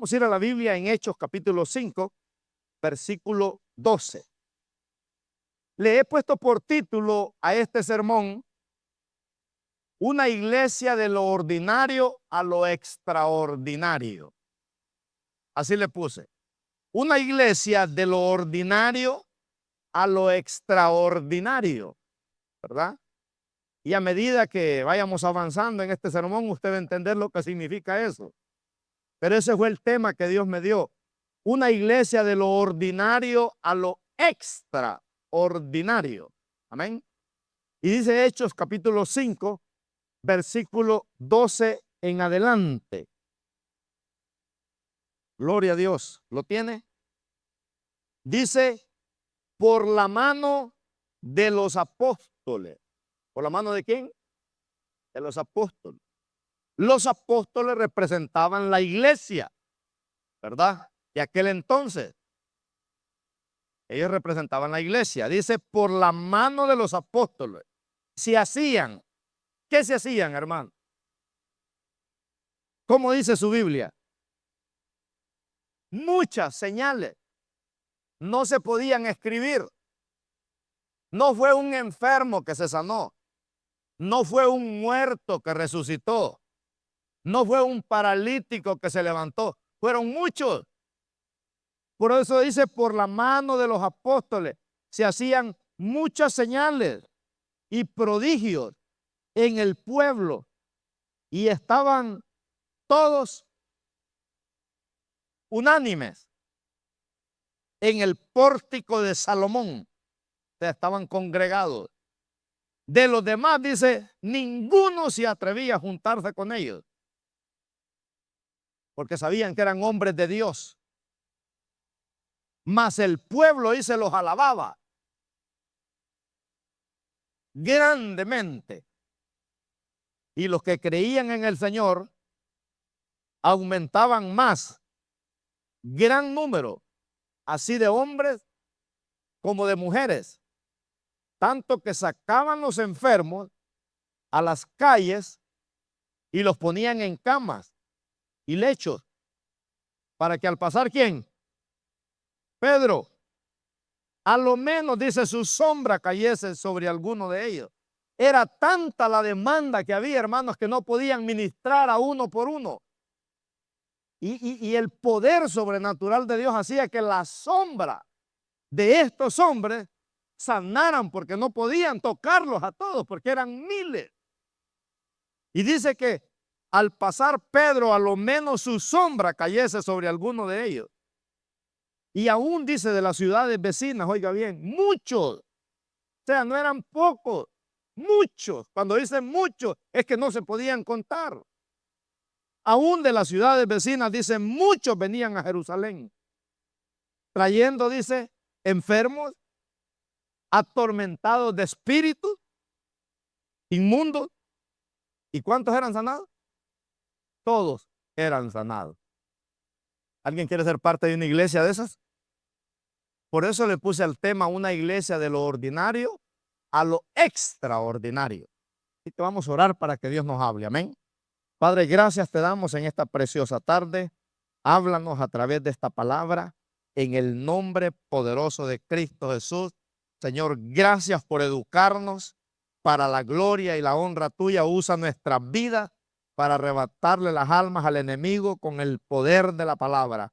Vamos a ir a la Biblia en Hechos capítulo 5, versículo 12. Le he puesto por título a este sermón: una iglesia de lo ordinario a lo extraordinario. Así le puse. Una iglesia de lo ordinario a lo extraordinario, ¿verdad? Y a medida que vayamos avanzando en este sermón, usted va a entender lo que significa eso. Pero ese fue el tema que Dios me dio. Una iglesia de lo ordinario a lo extraordinario. Amén. Y dice Hechos capítulo 5, versículo 12 en adelante. Gloria a Dios. ¿Lo tiene? Dice, por la mano de los apóstoles. ¿Por la mano de quién? De los apóstoles. Los apóstoles representaban la iglesia, ¿verdad? De aquel entonces. Ellos representaban la iglesia. Dice, por la mano de los apóstoles. Se hacían. ¿Qué se hacían, hermano? ¿Cómo dice su Biblia? Muchas señales. No se podían escribir. No fue un enfermo que se sanó. No fue un muerto que resucitó. No fue un paralítico que se levantó. Fueron muchos. Por eso dice, por la mano de los apóstoles se hacían muchas señales y prodigios en el pueblo. Y estaban todos unánimes en el pórtico de Salomón. O sea, estaban congregados. De los demás, dice, ninguno se atrevía a juntarse con ellos, porque sabían que eran hombres de Dios. Mas el pueblo, dice, los alababa grandemente. Y los que creían en el Señor aumentaban más, gran número, así de hombres como de mujeres, tanto que sacaban los enfermos a las calles y los ponían en camas y lechos, para que al pasar, ¿quién? Pedro, a lo menos, dice, su sombra cayese sobre alguno de ellos. Era tanta la demanda que había, hermanos, que no podían ministrar a uno por uno. Y el poder sobrenatural de Dios hacía que la sombra de estos hombres sanaran, porque no podían tocarlos a todos, porque eran miles. Y dice que al pasar Pedro, a lo menos su sombra cayese sobre alguno de ellos. Y aún dice de las ciudades vecinas, oiga bien, muchos. O sea, no eran pocos, muchos. Cuando dicen muchos, es que no se podían contar. Aún de las ciudades vecinas, dicen, muchos venían a Jerusalén, trayendo, dice, enfermos, atormentados de espíritu, inmundos. ¿Y cuántos eran sanados? Todos eran sanados. ¿Alguien quiere ser parte de una iglesia de esas? Por eso le puse al tema una iglesia de lo ordinario a lo extraordinario. Y te vamos a orar para que Dios nos hable. Amén. Padre, gracias te damos en esta preciosa tarde. Háblanos a través de esta palabra en el nombre poderoso de Cristo Jesús. Señor, gracias por educarnos para la gloria y la honra tuya. Usa nuestras vidas para arrebatarle las almas al enemigo con el poder de la palabra.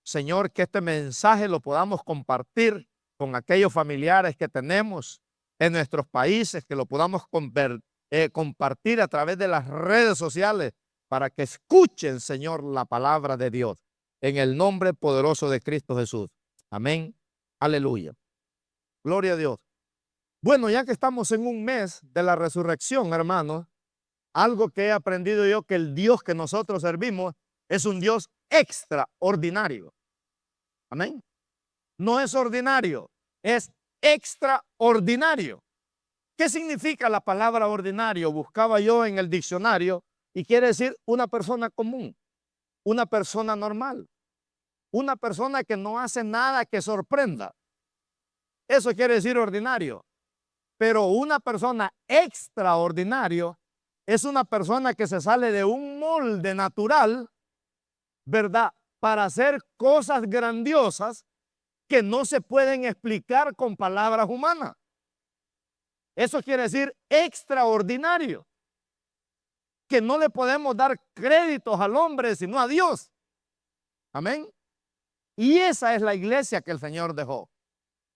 Señor, que este mensaje lo podamos compartir con aquellos familiares que tenemos en nuestros países, que lo podamos compartir a través de las redes sociales para que escuchen, Señor, la palabra de Dios. En el nombre poderoso de Cristo Jesús. Amén. Aleluya. Gloria a Dios. Bueno, ya que estamos en un mes de la resurrección, hermanos, algo que he aprendido yo, que el Dios que nosotros servimos es un Dios extraordinario. Amén. No es ordinario, es extraordinario. ¿Qué significa la palabra ordinario? Buscaba yo en el diccionario y quiere decir una persona común, una persona normal, una persona que no hace nada que sorprenda. Eso quiere decir ordinario. Pero una persona extraordinario es una persona que se sale de un molde natural, ¿verdad? para hacer cosas grandiosas que no se pueden explicar con palabras humanas. Eso quiere decir extraordinario, que no le podemos dar créditos al hombre, sino a Dios. Amén. Y esa es la iglesia que el Señor dejó.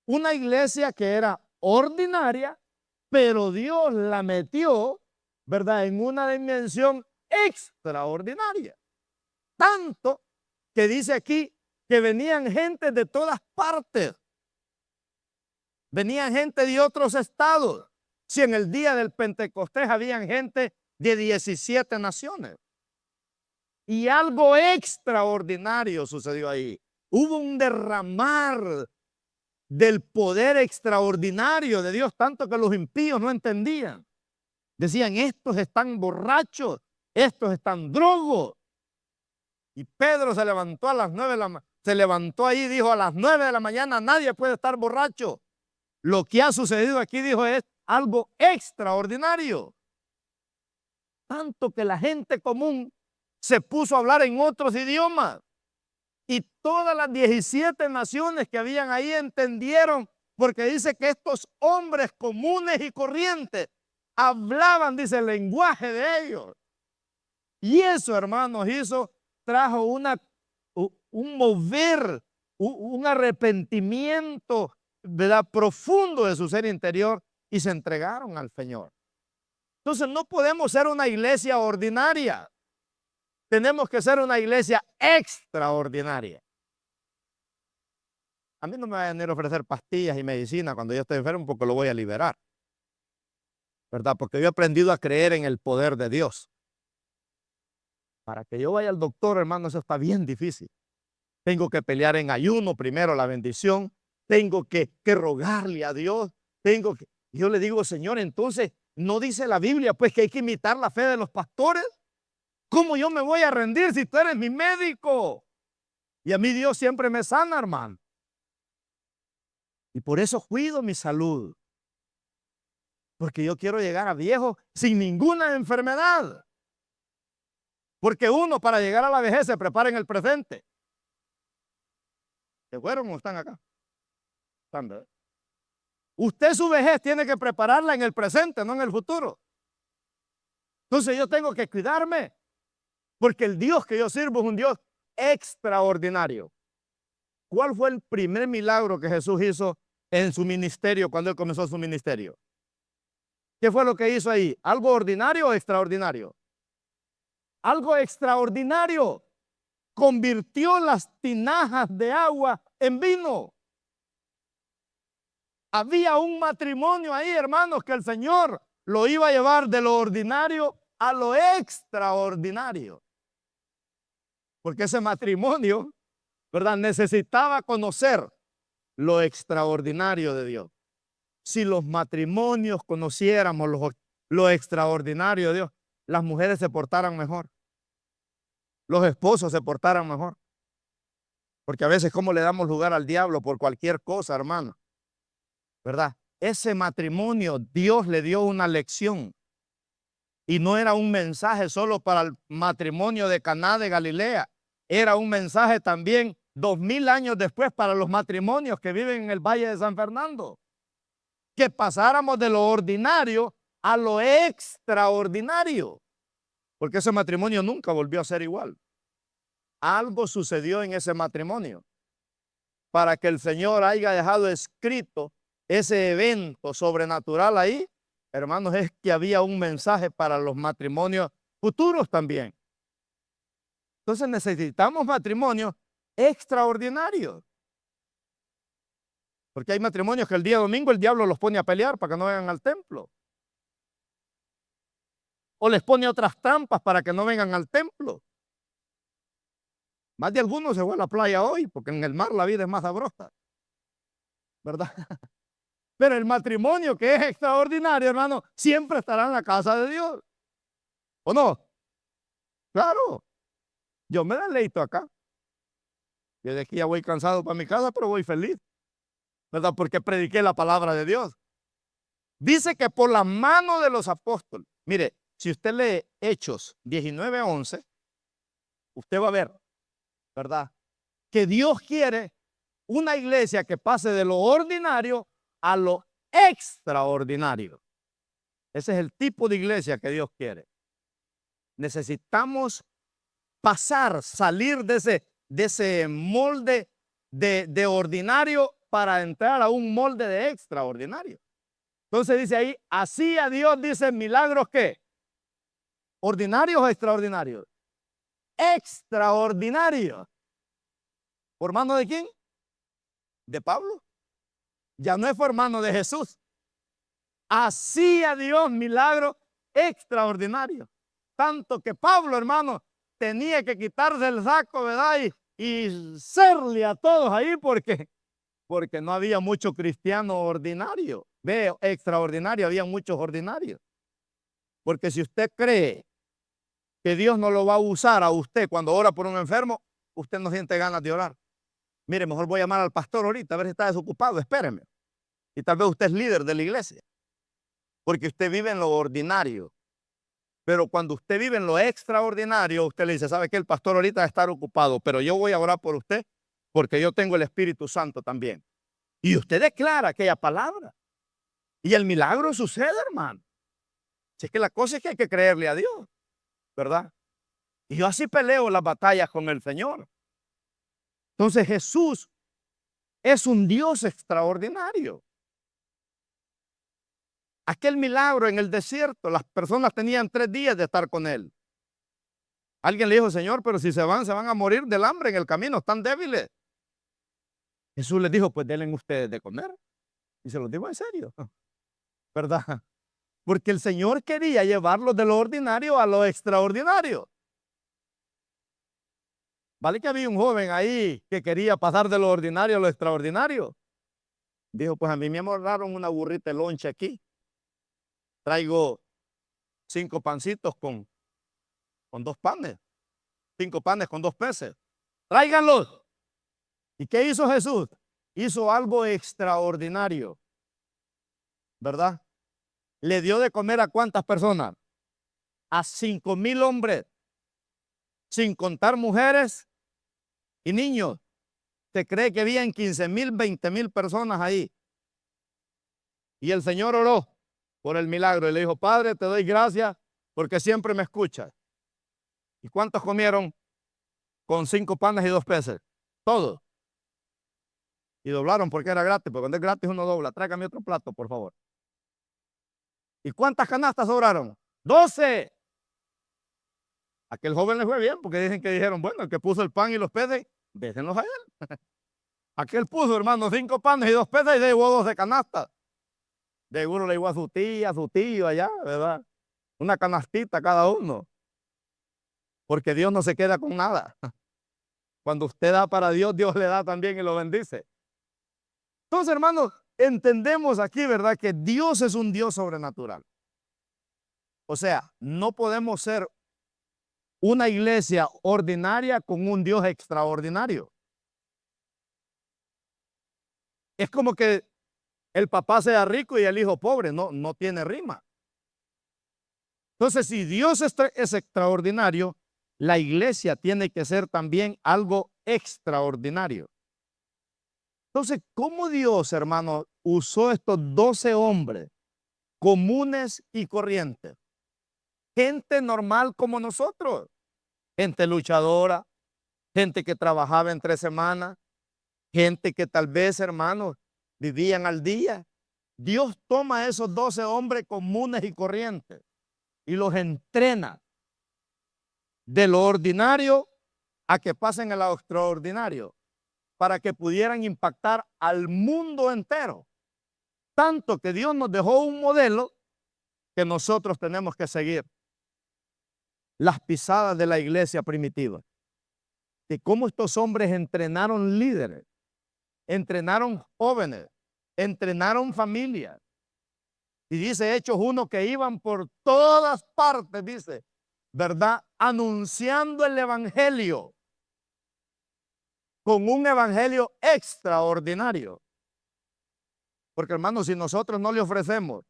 Una iglesia que era ordinaria, pero Dios la metió, ¿verdad?, en una dimensión extraordinaria. Tanto que dice aquí que venían gente de todas partes. Venían gente de otros estados. Si en el día del Pentecostés habían gente de 17 naciones. Y algo extraordinario sucedió ahí. Hubo un derramar del poder extraordinario de Dios, tanto que los impíos no entendían. Decían, estos están borrachos, estos están drogos. Y Pedro se levantó a las 9 de la mañana, se levantó ahí y dijo, a las 9 de la mañana nadie puede estar borracho. Lo que ha sucedido aquí, dijo, es algo extraordinario. Tanto que la gente común se puso a hablar en otros idiomas. Y todas las 17 naciones que habían ahí entendieron, porque dice que estos hombres comunes y corrientes hablaban, dice, el lenguaje de ellos. Y eso, hermanos, trajo un mover, un arrepentimiento, ¿verdad?, profundo de su ser interior, y se entregaron al Señor. Entonces no podemos ser una iglesia ordinaria. Tenemos que ser una iglesia extraordinaria. A mí no me van a venir a ofrecer pastillas y medicina cuando yo estoy enfermo, porque lo voy a liberar, ¿verdad? Porque yo he aprendido a creer en el poder de Dios. Para que yo vaya al doctor, hermano, eso está bien difícil. Tengo que pelear en ayuno primero la bendición. Tengo que rogarle a Dios. Yo le digo, Señor, entonces, ¿no dice la Biblia pues que hay que imitar la fe de los pastores? ¿Cómo yo me voy a rendir si tú eres mi médico? Y a mí Dios siempre me sana, hermano. Y por eso cuido mi salud. Porque yo quiero llegar a viejo sin ninguna enfermedad. Porque uno para llegar a la vejez se prepara en el presente. ¿Se fueron o están acá? Están, ¿verdad? Usted su vejez tiene que prepararla en el presente, no en el futuro. Entonces yo tengo que cuidarme. Porque el Dios que yo sirvo es un Dios extraordinario. ¿Cuál fue el primer milagro que Jesús hizo en su ministerio cuando Él comenzó su ministerio? ¿Qué fue lo que hizo ahí? ¿Algo ordinario o extraordinario? Algo extraordinario. Convirtió las tinajas de agua en vino. Había un matrimonio ahí, hermanos, que el Señor lo iba a llevar de lo ordinario a lo extraordinario. Porque ese matrimonio, ¿verdad?, necesitaba conocer lo extraordinario de Dios. Si los matrimonios conociéramos lo extraordinario de Dios, las mujeres se portaran mejor. Los esposos se portaran mejor. Porque a veces, ¿cómo le damos lugar al diablo por cualquier cosa, hermano? ¿Verdad? Ese matrimonio, Dios le dio una lección. Y no era un mensaje solo para el matrimonio de Caná de Galilea. Era un mensaje también 2000 años después para los matrimonios que viven en el Valle de San Fernando. Que pasáramos de lo ordinario a lo extraordinario. Porque ese matrimonio nunca volvió a ser igual. Algo sucedió en ese matrimonio para que el Señor haya dejado escrito ese evento sobrenatural ahí. Hermanos, es que había un mensaje para los matrimonios futuros también. Entonces necesitamos matrimonios extraordinarios. Porque hay matrimonios que el día domingo el diablo los pone a pelear para que no vengan al templo. O les pone otras trampas para que no vengan al templo. Más de algunos se fue a la playa hoy, porque en el mar la vida es más sabrosa, ¿verdad? Pero el matrimonio que es extraordinario, hermano, siempre estará en la casa de Dios. ¿O no? Claro. Yo me deleito acá. Yo de aquí ya voy cansado para mi casa, pero voy feliz, ¿verdad? Porque prediqué la palabra de Dios. Dice que por la mano de los apóstoles. Mire, si usted lee Hechos 19:11, usted va a ver, ¿verdad? Que Dios quiere una iglesia que pase de lo ordinario a lo extraordinario. Ese es el tipo de iglesia que Dios quiere. Necesitamos salir de ese molde de ordinario para entrar a un molde de extraordinario. Entonces dice ahí, así a Dios dice milagros ¿qué? ¿Ordinarios o extraordinarios? Extraordinarios. ¿Por mano de quién? De Pablo. Ya no es por mano de Jesús. Así a Dios milagros extraordinarios. Tanto que Pablo, hermano, tenía que quitarse el saco, ¿verdad? Y serle a todos ahí porque no había mucho cristiano ordinario. Veo, extraordinario, había muchos ordinarios. Porque si usted cree que Dios no lo va a usar a usted cuando ora por un enfermo, usted no siente ganas de orar. Mire, mejor voy a llamar al pastor ahorita a ver si está desocupado, espéreme. Y tal vez usted es líder de la iglesia. Porque usted vive en lo ordinario. Pero cuando usted vive en lo extraordinario, usted le dice, ¿sabe qué? El pastor ahorita va a estar ocupado, pero yo voy a orar por usted porque yo tengo el Espíritu Santo también. Y usted declara aquella palabra. Y el milagro sucede, hermano. Si es que la cosa es que hay que creerle a Dios, ¿verdad? Y yo así peleo las batallas con el Señor. Entonces Jesús es un Dios extraordinario. Aquel milagro en el desierto, las personas tenían 3 días de estar con él. Alguien le dijo, Señor, pero si se van a morir del hambre en el camino, están débiles. Jesús les dijo, pues denle ustedes de comer. Y se los digo en serio, ¿verdad? Porque el Señor quería llevarlos de lo ordinario a lo extraordinario. Vale que había un joven ahí que quería pasar de lo ordinario a lo extraordinario. Dijo, pues a mí me amarraron una burrita de lonche aquí. Traigo 5 pancitos con 2 panes. 5 panes con 2 peces. Tráiganlos. ¿Y qué hizo Jesús? Hizo algo extraordinario, ¿verdad? Le dio de comer a ¿cuántas personas? A 5,000 hombres, sin contar mujeres y niños. Se cree que habían 15,000, 20,000 personas ahí. Y el Señor oró por el milagro y le dijo, Padre, te doy gracias porque siempre me escuchas. ¿Y cuántos comieron con 5 panes y 2 peces? Todos. Y doblaron porque era gratis, porque cuando es gratis uno dobla. Tráigame otro plato, por favor. ¿Y cuántas canastas sobraron? 12. Aquel joven le fue bien porque dijeron, bueno, el que puso el pan y los peces, déjenlos a él. Aquel puso, hermano, 5 panes y 2 peces y le llevó 12 canastas. De uno le llevó a su tía, a su tío allá, ¿verdad? Una canastita cada uno. Porque Dios no se queda con nada. Cuando usted da para Dios, Dios le da también y lo bendice. Entonces, hermanos, entendemos aquí, ¿verdad? Que Dios es un Dios sobrenatural. O sea, no podemos ser una iglesia ordinaria con un Dios extraordinario. Es como que el papá sea rico y el hijo pobre, no tiene rima. Entonces, si Dios es extraordinario, la iglesia tiene que ser también algo extraordinario. Entonces, ¿cómo Dios, hermano, usó estos 12 hombres comunes y corrientes? Gente normal como nosotros, gente luchadora, gente que trabajaba en 3 semanas, gente que tal vez, hermanos, vivían al día. Dios toma a esos 12 hombres comunes y corrientes y los entrena de lo ordinario a que pasen a lo extraordinario para que pudieran impactar al mundo entero. Tanto que Dios nos dejó un modelo que nosotros tenemos que seguir. Las pisadas de la iglesia primitiva. De cómo estos hombres entrenaron líderes, entrenaron jóvenes, entrenaron familias. Y dice Hechos 1 que iban por todas partes, dice, ¿verdad? Anunciando el evangelio con un evangelio extraordinario. Porque, hermanos, si nosotros no le ofrecemos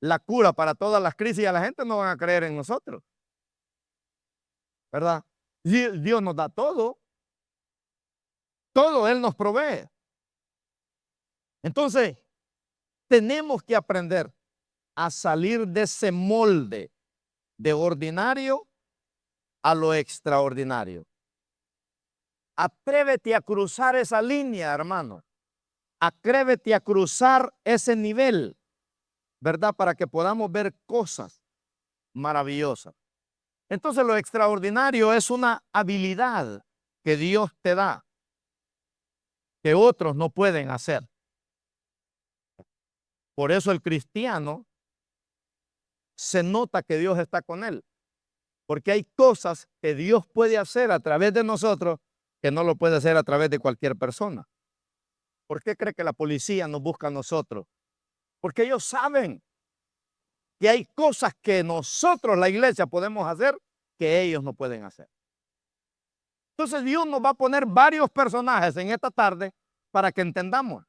la cura para todas las crisis a la gente, no van a creer en nosotros. ¿Verdad? Dios nos da todo. Todo Él nos provee. Entonces, tenemos que aprender a salir de ese molde de ordinario a lo extraordinario. Atrévete a cruzar esa línea, hermano. Atrévete a cruzar ese nivel, ¿verdad? Para que podamos ver cosas maravillosas. Entonces, lo extraordinario es una habilidad que Dios te da, que otros no pueden hacer. Por eso el cristiano se nota que Dios está con él, porque hay cosas que Dios puede hacer a través de nosotros que no lo puede hacer a través de cualquier persona. ¿Por qué cree que la policía nos busca a nosotros? Porque ellos saben que hay cosas que nosotros, la iglesia, podemos hacer que ellos no pueden hacer. Entonces Dios nos va a poner varios personajes en esta tarde para que entendamos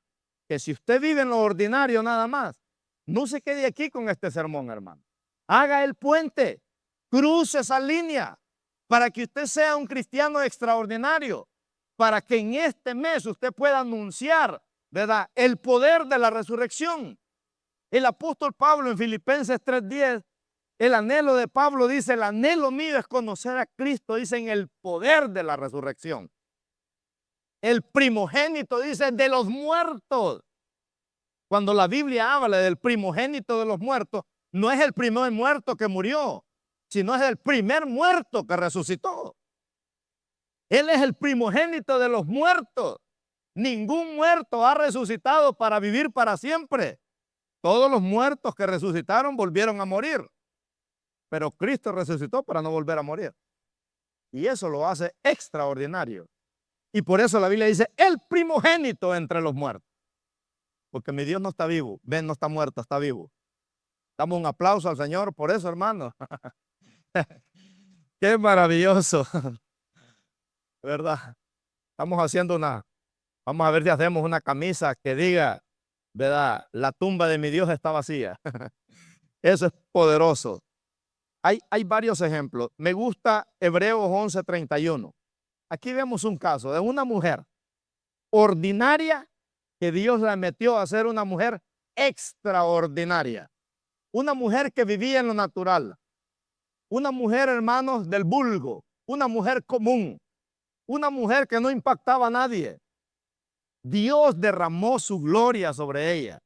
que si usted vive en lo ordinario nada más, no se quede aquí con este sermón, hermano. Haga el puente, cruce esa línea para que usted sea un cristiano extraordinario, para que en este mes usted pueda anunciar, ¿verdad?, el poder de la resurrección. El apóstol Pablo en Filipenses 3:10, el anhelo de Pablo dice, el anhelo mío es conocer a Cristo, dice, en el poder de la resurrección. El primogénito, dice, de los muertos. Cuando la Biblia habla del primogénito de los muertos, no es el primer muerto que murió, sino es el primer muerto que resucitó. Él es el primogénito de los muertos. Ningún muerto ha resucitado para vivir para siempre. Todos los muertos que resucitaron volvieron a morir. Pero Cristo resucitó para no volver a morir. Y eso lo hace extraordinario. Y por eso la Biblia dice, el primogénito entre los muertos. Porque mi Dios no está vivo. Ven, no está muerto, está vivo. Damos un aplauso al Señor por eso, hermano. Qué maravilloso. ¿Verdad? Estamos haciendo vamos a ver si hacemos una camisa que diga, ¿verdad? La tumba de mi Dios está vacía. Eso es poderoso. Hay varios ejemplos. Me gusta Hebreos 11:31. Aquí vemos un caso de una mujer ordinaria que Dios la metió a ser una mujer extraordinaria. Una mujer que vivía en lo natural. Una mujer, hermanos, del vulgo. Una mujer común. Una mujer que no impactaba a nadie. Dios derramó su gloria sobre ella.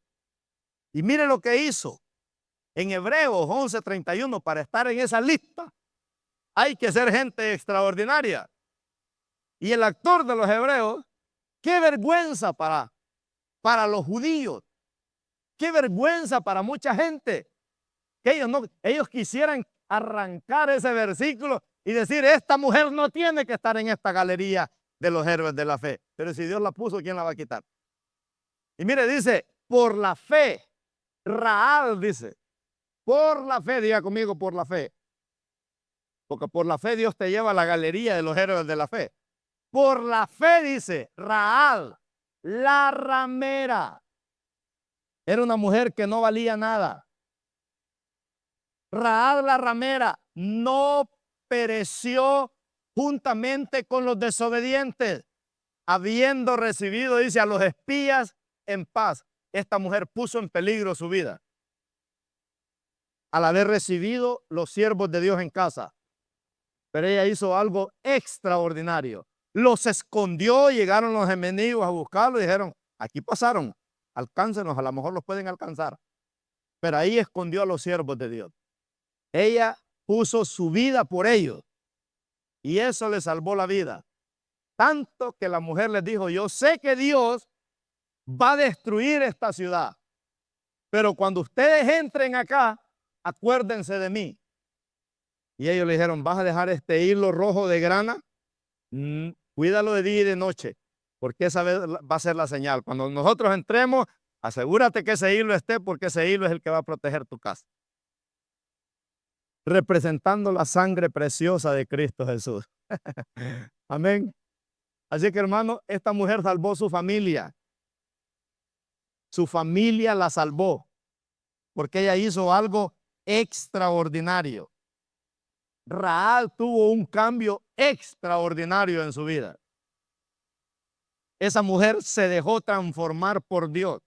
Y mire lo que hizo. En Hebreos 11:31, para estar en esa lista, hay que ser gente extraordinaria. Y el actor de los Hebreos, qué vergüenza para los judíos. Qué vergüenza para mucha gente. Que ellos quisieran arrancar ese versículo y decir, esta mujer no tiene que estar en esta galería de los héroes de la fe. Pero si Dios la puso, ¿quién la va a quitar? Y mire, dice, por la fe, Rahab dice, por la fe, diga conmigo, por la fe. Porque por la fe Dios te lleva a la galería de los héroes de la fe. Por la fe, dice, Rahab, la ramera. Era una mujer que no valía nada. Rahab la ramera no pereció juntamente con los desobedientes, habiendo recibido, dice, a los espías en paz. Esta mujer puso en peligro su vida al haber recibido los siervos de Dios en casa. Pero ella hizo algo extraordinario. Los escondió, llegaron los enemigos a buscarlo y dijeron, aquí pasaron, alcáncenos, a lo mejor los pueden alcanzar. Pero ahí escondió a los siervos de Dios. Ella puso su vida por ellos y eso le salvó la vida. Tanto que la mujer les dijo, yo sé que Dios va a destruir esta ciudad, pero cuando ustedes entren acá, acuérdense de mí. Y ellos le dijeron, ¿vas a dejar este hilo rojo de grana? Cuídalo de día y de noche, porque esa va a ser la señal. Cuando nosotros entremos, asegúrate que ese hilo esté, porque ese hilo es el que va a proteger tu casa. Representando la sangre preciosa de Cristo Jesús. Amén. Así que, hermano, esta mujer salvó su familia. Su familia la salvó, porque ella hizo algo extraordinario. Rahab tuvo un cambio extraordinario en su vida. Esa mujer se dejó transformar por Dios.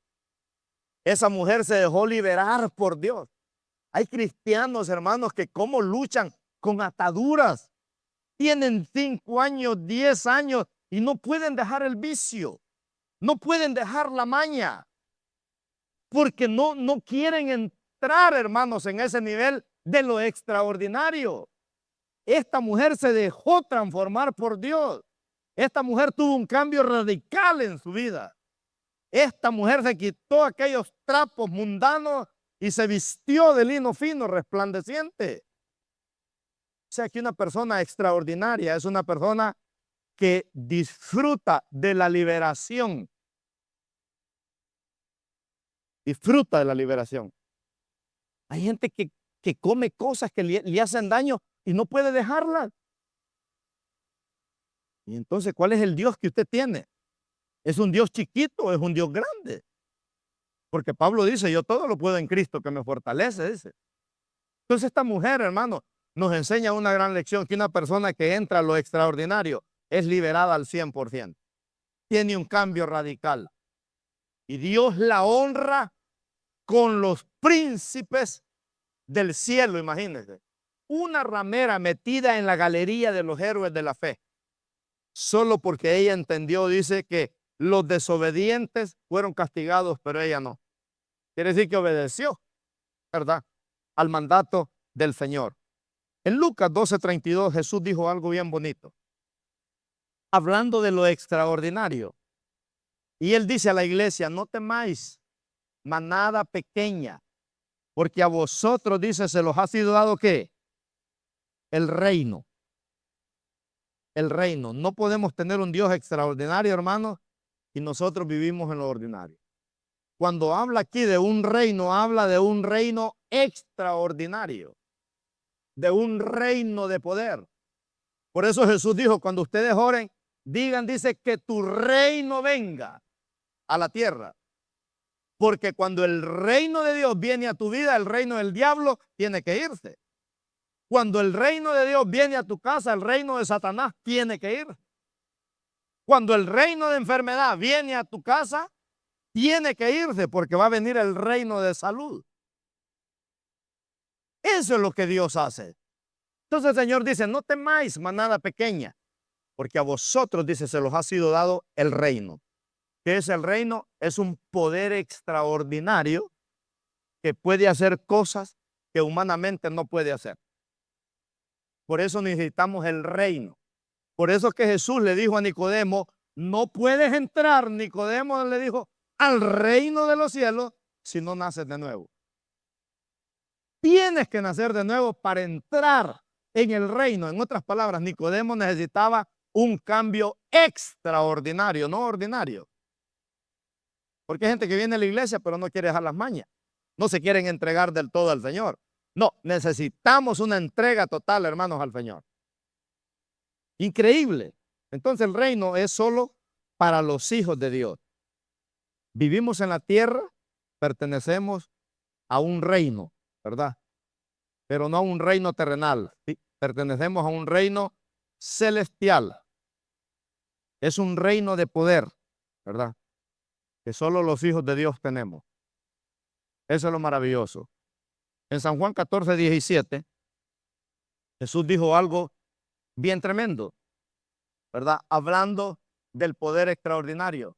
Esa mujer se dejó liberar por Dios. Hay cristianos, hermanos, que cómo luchan con ataduras. Tienen 5 años, 10 años y no pueden dejar el vicio. No pueden dejar la maña. Porque no quieren entrar, hermanos, en ese nivel de lo extraordinario. Esta mujer se dejó transformar por Dios. Esta mujer tuvo un cambio radical en su vida. Esta mujer se quitó aquellos trapos mundanos y se vistió de lino fino, resplandeciente. O sea que una persona extraordinaria es una persona que disfruta de la liberación. Disfruta de la liberación. Hay gente que come cosas que le hacen daño y no puede dejarlas. Y entonces, ¿cuál es el Dios que usted tiene? ¿Es un Dios chiquito o es un Dios grande? Porque Pablo dice, yo todo lo puedo en Cristo que me fortalece, dice. Entonces esta mujer, hermano, nos enseña una gran lección, que una persona que entra a lo extraordinario es liberada al 100%. Tiene un cambio radical. Y Dios la honra con los príncipes del cielo, imagínense. Una ramera metida en la galería de los héroes de la fe. Solo porque ella entendió, dice que los desobedientes fueron castigados, pero ella no. Quiere decir que obedeció, ¿verdad?, al mandato del Señor. En Lucas 12:32 Jesús dijo algo bien bonito, hablando de lo extraordinario. Y él dice a la iglesia, no temáis, manada pequeña, porque a vosotros, dice, se los ha sido dado, ¿qué? El reino. El reino. No podemos tener un Dios extraordinario, hermanos, y nosotros vivimos en lo ordinario. Cuando habla aquí de un reino, habla de un reino extraordinario, de un reino de poder. Por eso Jesús dijo, cuando ustedes oren, digan, dice, que tu reino venga a la tierra. Porque cuando el reino de Dios viene a tu vida, el reino del diablo tiene que irse. Cuando el reino de Dios viene a tu casa, el reino de Satanás tiene que ir. Cuando el reino de enfermedad viene a tu casa, tiene que irse, porque va a venir el reino de salud. Eso es lo que Dios hace. Entonces el Señor dice, no temáis, manada pequeña, porque a vosotros, dice, se los ha sido dado el reino. ¿Qué es el reino? Es un poder extraordinario que puede hacer cosas que humanamente no puede hacer. Por eso necesitamos el reino. Por eso que Jesús le dijo a Nicodemo, no puedes entrar, Nicodemo le dijo, al reino de los cielos si no naces de nuevo. Tienes que nacer de nuevo para entrar en el reino. En otras palabras, Nicodemo necesitaba un cambio extraordinario, no ordinario. Porque hay gente que viene a la iglesia pero no quiere dejar las mañas. No se quieren entregar del todo al Señor. No, necesitamos una entrega total, hermanos, al Señor. Increíble. Entonces el reino es solo para los hijos de Dios. Vivimos en la tierra, pertenecemos a un reino, ¿verdad? Pero no a un reino terrenal. ¿Sí? Pertenecemos a un reino celestial. Es un reino de poder, ¿verdad? Que solo los hijos de Dios tenemos. Eso es lo maravilloso. En San Juan 14:17, Jesús dijo algo bien tremendo, ¿verdad? Hablando del poder extraordinario.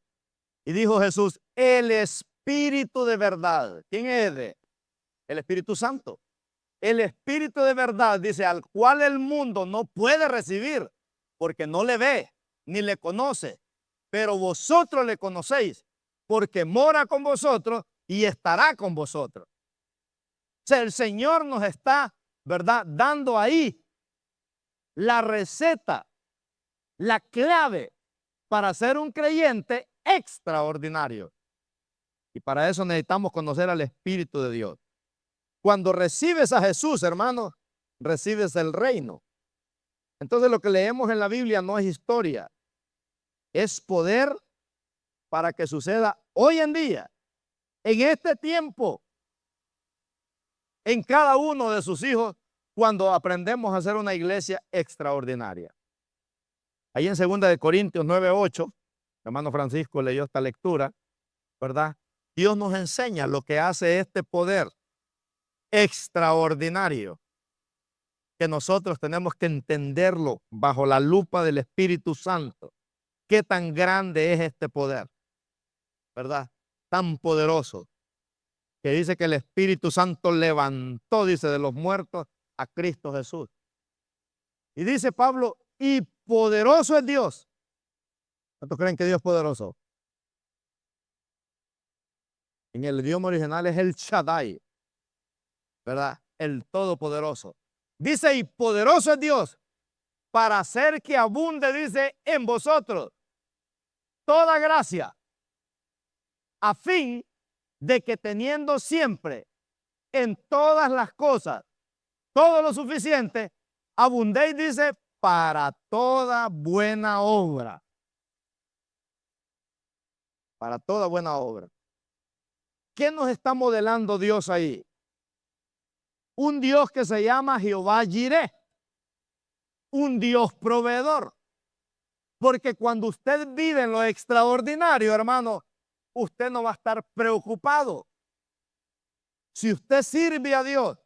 Y dijo Jesús, el Espíritu de verdad. ¿Quién es? El Espíritu Santo. El Espíritu de verdad, dice, al cual el mundo no puede recibir, porque no le ve, ni le conoce. Pero vosotros le conocéis, porque mora con vosotros y estará con vosotros. O sea, el Señor nos está, ¿verdad?, dando ahí la receta, la clave para ser un creyente extraordinario. Y para eso necesitamos conocer al Espíritu de Dios. Cuando recibes a Jesús, hermano, recibes el reino. Entonces lo que leemos en la Biblia no es historia, es poder para que suceda hoy en día, en este tiempo, en cada uno de sus hijos, cuando aprendemos a ser una iglesia extraordinaria. Ahí en 2 Corintios 9:8, hermano Francisco leyó esta lectura, ¿verdad? Dios nos enseña lo que hace este poder extraordinario, que nosotros tenemos que entenderlo bajo la lupa del Espíritu Santo. Qué tan grande es este poder, ¿verdad? Tan poderoso, que dice que el Espíritu Santo levantó, dice, de los muertos a Cristo Jesús. Y dice Pablo, y poderoso es Dios. ¿Cuántos creen que Dios es poderoso? En el idioma original es el Shaddai, ¿verdad? El Todopoderoso. Dice, y poderoso es Dios para hacer que abunde, dice, en vosotros toda gracia, a fin de que teniendo siempre en todas las cosas todo lo suficiente, abundéis, dice, para toda buena obra. Para toda buena obra. ¿Qué nos está modelando Dios ahí? Un Dios que se llama Jehová Jireh, un Dios proveedor. Porque cuando usted vive en lo extraordinario, hermano, usted no va a estar preocupado. Si usted sirve a Dios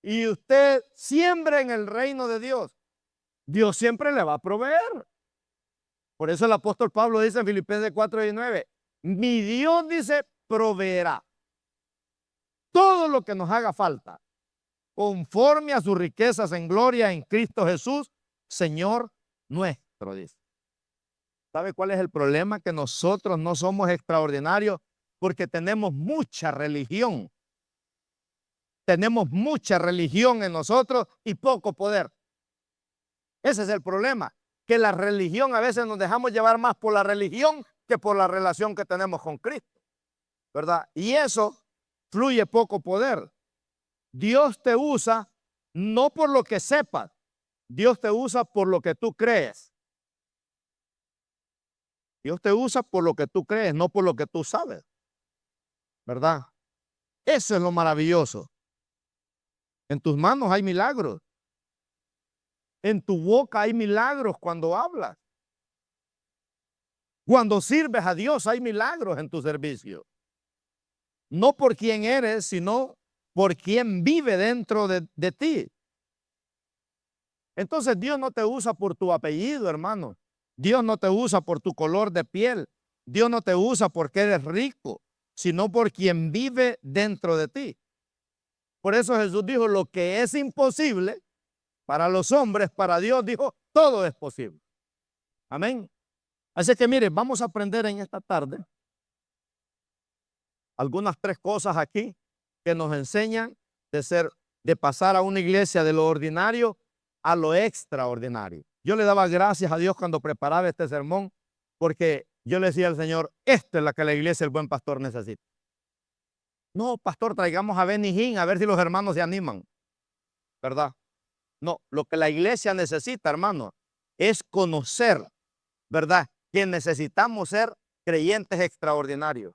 y usted siembra en el reino de Dios, Dios siempre le va a proveer. Por eso el apóstol Pablo dice en Filipenses 4:19, mi Dios, dice, proveerá todo lo que nos haga falta, conforme a sus riquezas en gloria en Cristo Jesús, Señor nuestro, dice. ¿Sabe cuál es el problema? Que nosotros no somos extraordinarios porque tenemos mucha religión. Tenemos mucha religión en nosotros y poco poder. Ese es el problema, que la religión, a veces nos dejamos llevar más por la religión que por la relación que tenemos con Cristo, ¿verdad? Y eso fluye poco poder. Dios te usa no por lo que sepas, Dios te usa por lo que tú crees. Dios te usa por lo que tú crees, no por lo que tú sabes, ¿verdad? Eso es lo maravilloso. En tus manos hay milagros. En tu boca hay milagros cuando hablas. Cuando sirves a Dios hay milagros en tu servicio. No por quién eres, sino por quién vive dentro de ti. Entonces Dios no te usa por tu apellido, hermano. Dios no te usa por tu color de piel. Dios no te usa porque eres rico, sino por quien vive dentro de ti. Por eso Jesús dijo, lo que es imposible para los hombres, para Dios, dijo, todo es posible. Amén. Así que mire, vamos a aprender en esta tarde algunas 3 cosas aquí que nos enseñan de pasar a una iglesia de lo ordinario a lo extraordinario. Yo le daba gracias a Dios cuando preparaba este sermón, porque yo le decía al Señor, esta es la que la iglesia, el buen pastor, necesita. No, pastor, traigamos a Benny Hinn a ver si los hermanos se animan, ¿verdad? No, lo que la iglesia necesita, hermano, es conocer, ¿verdad? Que necesitamos ser creyentes extraordinarios.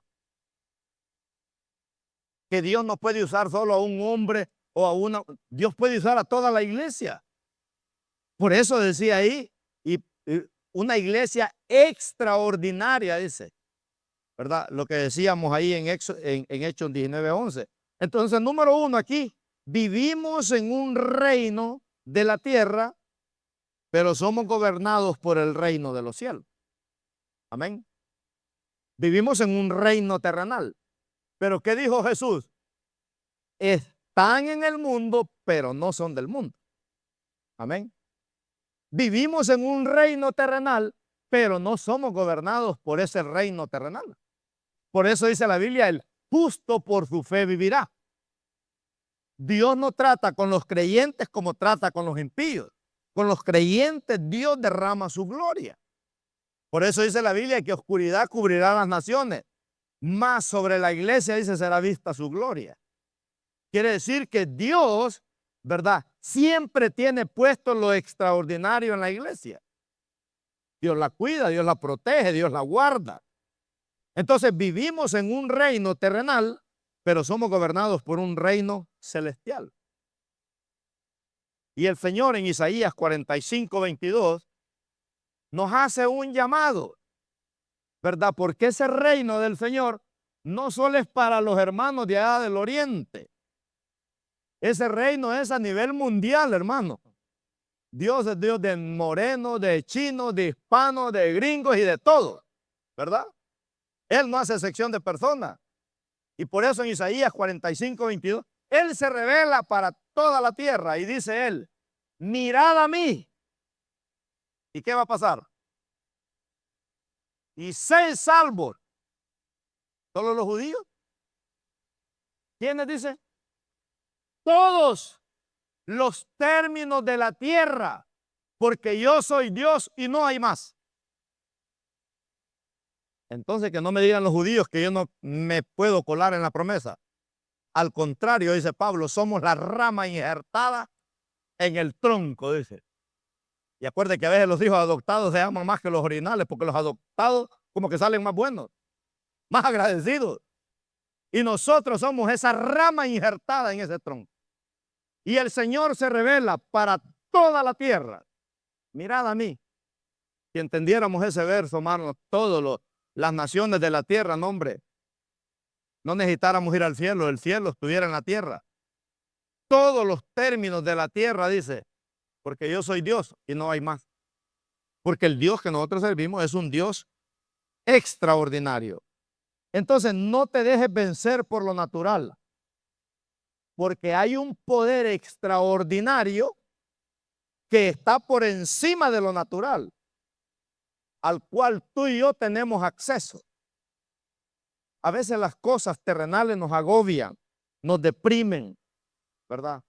Que Dios no puede usar solo a un hombre o a una, Dios puede usar a toda la iglesia. Por eso decía ahí, y una iglesia extraordinaria, dice, ¿verdad? Lo que decíamos ahí en Hechos 19:11. Entonces, número 1 aquí, vivimos en un reino de la tierra, pero somos gobernados por el reino de los cielos. Amén. Vivimos en un reino terrenal. Pero ¿qué dijo Jesús? Están en el mundo, pero no son del mundo. Amén. Vivimos en un reino terrenal, pero no somos gobernados por ese reino terrenal. Por eso dice la Biblia, el justo por su fe vivirá. Dios no trata con los creyentes como trata con los impíos. Con los creyentes Dios derrama su gloria. Por eso dice la Biblia que oscuridad cubrirá las naciones, mas sobre la iglesia, dice, será vista su gloria. Quiere decir que Dios, ¿verdad?, siempre tiene puesto lo extraordinario en la iglesia. Dios la cuida, Dios la protege, Dios la guarda. Entonces vivimos en un reino terrenal, pero somos gobernados por un reino celestial. Y el Señor en Isaías 45:22 nos hace un llamado, ¿verdad? Porque ese reino del Señor no solo es para los hermanos de allá del oriente. Ese reino es a nivel mundial, hermano. Dios es Dios de morenos, de chinos, de hispanos, de gringos y de todo, ¿verdad? Él no hace excepción de personas. Y por eso en Isaías 45:22, Él se revela para toda la tierra y dice Él, mirad a mí. ¿Y qué va a pasar? Y sed salvos. ¿Solo los judíos? ¿Quiénes dice? Todos los términos de la tierra, porque yo soy Dios y no hay más. Entonces que no me digan los judíos que yo no me puedo colar en la promesa. Al contrario, dice Pablo, somos la rama injertada en el tronco, dice. Y acuerde que a veces los hijos adoptados se aman más que los originales, porque los adoptados como que salen más buenos, más agradecidos. Y nosotros somos esa rama injertada en ese tronco. Y el Señor se revela para toda la tierra. Mirad a mí. Si entendiéramos ese verso, hermanos, todas las naciones de la tierra, no, hombre, no necesitáramos ir al cielo, el cielo estuviera en la tierra. Todos los términos de la tierra, dice, porque yo soy Dios y no hay más. Porque el Dios que nosotros servimos es un Dios extraordinario. Entonces, no te dejes vencer por lo natural, porque hay un poder extraordinario que está por encima de lo natural, al cual tú y yo tenemos acceso. A veces las cosas terrenales nos agobian, nos deprimen, ¿verdad?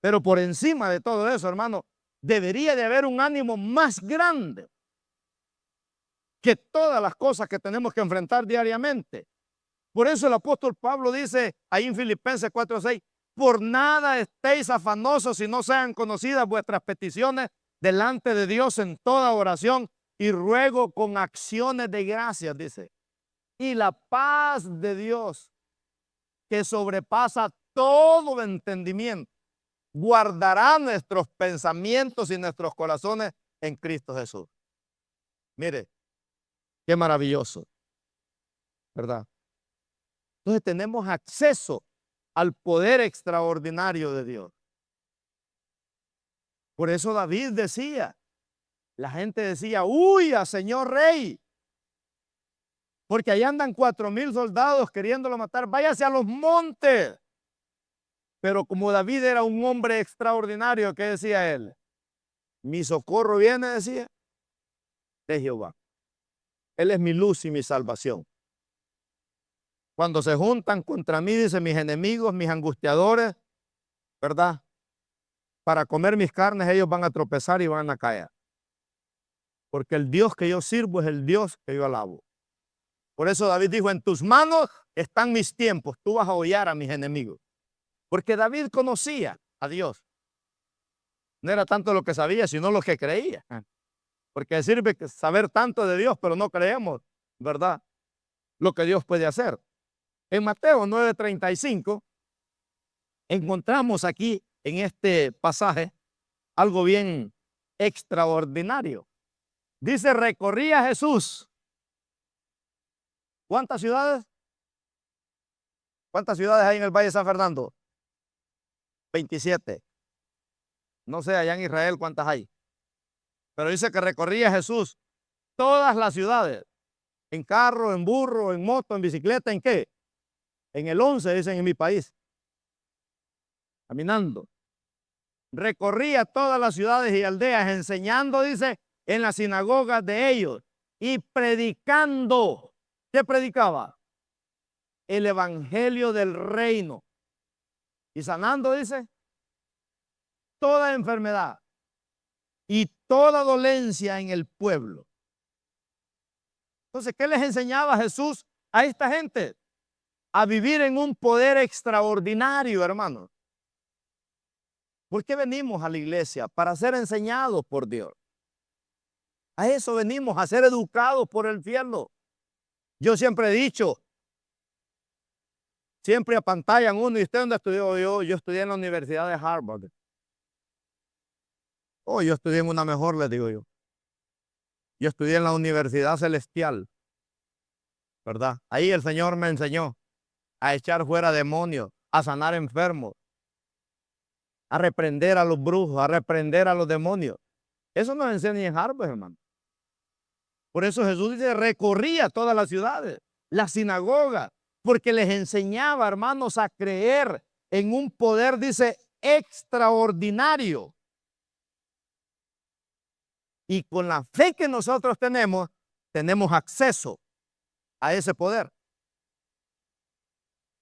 Pero por encima de todo eso, hermano, debería de haber un ánimo más grande que todas las cosas que tenemos que enfrentar diariamente. Por eso el apóstol Pablo dice ahí en Filipenses 4:6, por nada estéis afanosos si no sean conocidas vuestras peticiones delante de Dios en toda oración y ruego con acciones de gracias, dice. Y la paz de Dios, que sobrepasa todo entendimiento, guardará nuestros pensamientos y nuestros corazones en Cristo Jesús. Mire, qué maravilloso, ¿verdad? Entonces tenemos acceso al poder extraordinario de Dios. Por eso David decía, la gente decía, huya, señor rey, porque allá andan 4,000 soldados queriéndolo matar, váyase a los montes. Pero como David era un hombre extraordinario, ¿qué decía él? Mi socorro viene, decía, de Jehová. Él es mi luz y mi salvación. Cuando se juntan contra mí, dice, mis enemigos, mis angustiadores, ¿verdad? Para comer mis carnes, ellos van a tropezar y van a caer. Porque el Dios que yo sirvo es el Dios que yo alabo. Por eso David dijo, en tus manos están mis tiempos, tú vas a hollar a mis enemigos. Porque David conocía a Dios. No era tanto lo que sabía, sino lo que creía. Porque sirve saber tanto de Dios, pero no creemos, ¿verdad? Lo que Dios puede hacer. En Mateo 9:35 encontramos aquí en este pasaje algo bien extraordinario. Dice, recorría Jesús. ¿Cuántas ciudades? ¿Cuántas ciudades hay en el Valle de San Fernando? 27. No sé allá en Israel cuántas hay. Pero dice que recorría Jesús todas las ciudades. En carro, en burro, en moto, en bicicleta, ¿en qué? En el 11, dicen en mi país. Caminando. Recorría todas las ciudades y aldeas, enseñando, dice, en las sinagogas de ellos y predicando. ¿Qué predicaba? El evangelio del reino. Y sanando, dice, toda enfermedad y toda dolencia en el pueblo. Entonces, ¿qué les enseñaba Jesús a esta gente? A vivir en un poder extraordinario, hermanos. ¿Por qué venimos a la iglesia? Para ser enseñados por Dios. A eso venimos, a ser educados por el cielo. Yo siempre he dicho, siempre apantallan uno, ¿y usted dónde estudió? Yo estudié en la Universidad de Harvard. Yo estudié en una mejor, les digo yo. Yo estudié en la Universidad Celestial, ¿verdad? Ahí el Señor me enseñó a echar fuera demonios, a sanar enfermos, a reprender a los brujos, a reprender a los demonios. Eso nos enseña en Harvard, hermano. Por eso Jesús dice, recorría todas las ciudades, las sinagogas, porque les enseñaba, hermanos, a creer en un poder, dice, extraordinario. Y con la fe que nosotros tenemos acceso a ese poder.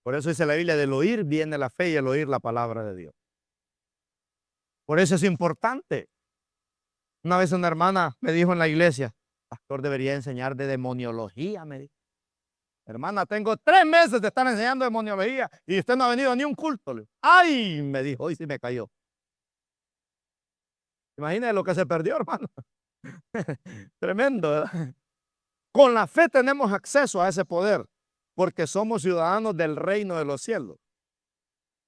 Por eso dice la Biblia, del oír viene la fe y el oír la palabra de Dios. Por eso es importante. Una vez una hermana me dijo en la iglesia, pastor, debería enseñar de demoniología, me dijo. Hermana, tengo 3 meses de estar enseñando demoniología y usted no ha venido a ni un culto. ¡Ay! Me dijo, hoy sí me cayó. Imagínese lo que se perdió, hermano. Tremendo, ¿verdad? Con la fe tenemos acceso a ese poder, porque somos ciudadanos del reino de los cielos.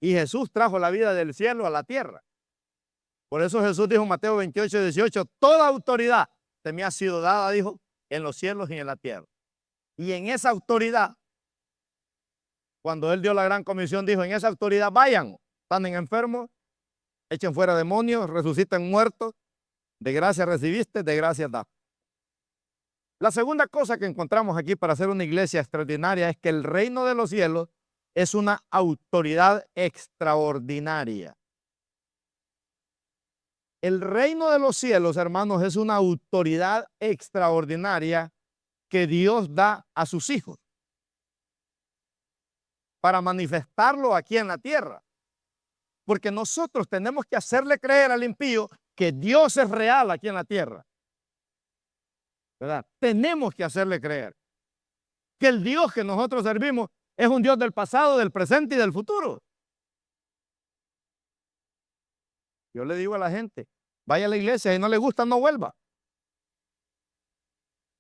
Y Jesús trajo la vida del cielo a la tierra. Por eso Jesús dijo en Mateo 28:18, toda autoridad te me ha sido dada, dijo, en los cielos y en la tierra. Y en esa autoridad, cuando Él dio la gran comisión, dijo, en esa autoridad vayan, están enfermos, echen fuera demonios, resuciten muertos, de gracia recibiste, de gracia da. La segunda cosa que encontramos aquí para hacer una iglesia extraordinaria es que el reino de los cielos es una autoridad extraordinaria. El reino de los cielos, hermanos, es una autoridad extraordinaria que Dios da a sus hijos para manifestarlo aquí en la tierra. Porque nosotros tenemos que hacerle creer al impío que Dios es real aquí en la tierra. ¿Verdad? Tenemos que hacerle creer que el Dios que nosotros servimos es un Dios del pasado, del presente y del futuro. Yo le digo a la gente, vaya a la iglesia y no le gusta, no vuelva.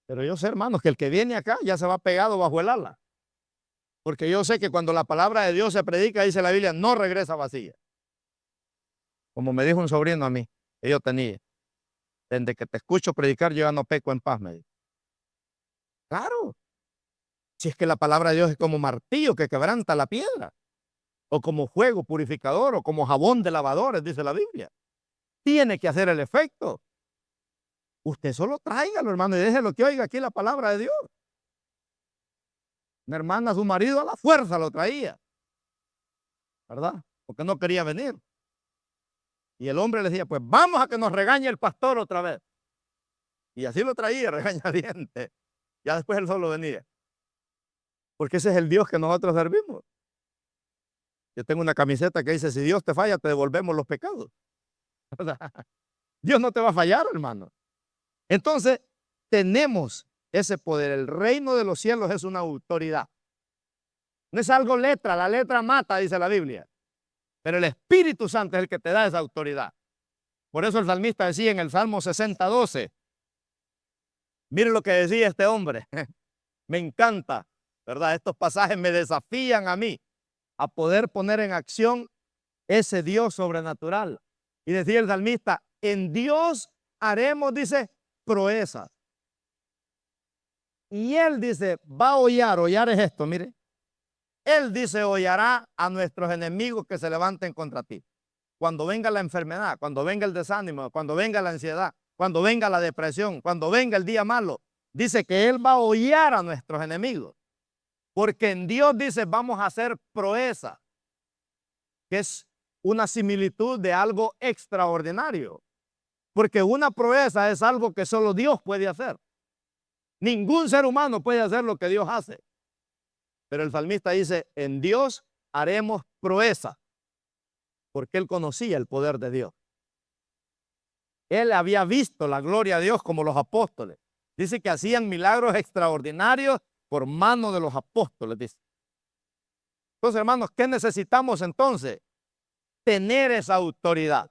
Pero yo sé, hermanos, que el que viene acá ya se va pegado bajo el ala. Porque yo sé que cuando la palabra de Dios se predica, dice la Biblia, no regresa vacía. Como me dijo un sobrino a mí, que yo tenía. Desde que te escucho predicar, yo ya no peco en paz, me dijo. Claro. Si es que la palabra de Dios es como martillo que quebranta la piedra. O como fuego purificador, o como jabón de lavadores, dice la Biblia. Tiene que hacer el efecto. Usted solo tráigalo, hermano, y déjelo que oiga aquí la palabra de Dios. Una hermana, su marido a la fuerza lo traía, ¿verdad? Porque no quería venir. Y el hombre le decía, pues vamos a que nos regañe el pastor otra vez. Y así lo traía, regañadiente. Ya después él solo venía. Porque ese es el Dios que nosotros servimos. Yo tengo una camiseta que dice, si Dios te falla, te devolvemos los pecados. Dios no te va a fallar, hermano. Entonces, tenemos ese poder. El reino de los cielos es una autoridad. No es algo letra, la letra mata, dice la Biblia. Pero el Espíritu Santo es el que te da esa autoridad. Por eso el salmista decía en el Salmo 60:12. Mire lo que decía este hombre. Me encanta, ¿verdad? Estos pasajes me desafían a mí a poder poner en acción ese Dios sobrenatural. Y decía el salmista, en Dios haremos, dice, proezas. Y él dice, va a hollar es esto, mire. Él dice, hollará a nuestros enemigos que se levanten contra ti. Cuando venga la enfermedad, cuando venga el desánimo, cuando venga la ansiedad, cuando venga la depresión, cuando venga el día malo, dice que Él va a hollar a nuestros enemigos. Porque en Dios dice, vamos a hacer proeza, que es una similitud de algo extraordinario. Porque una proeza es algo que solo Dios puede hacer. Ningún ser humano puede hacer lo que Dios hace. Pero el salmista dice, en Dios haremos proeza, porque él conocía el poder de Dios. Él había visto la gloria de Dios como los apóstoles. Dice que hacían milagros extraordinarios por mano de los apóstoles, dice. Entonces, hermanos, ¿qué necesitamos entonces? Tener esa autoridad.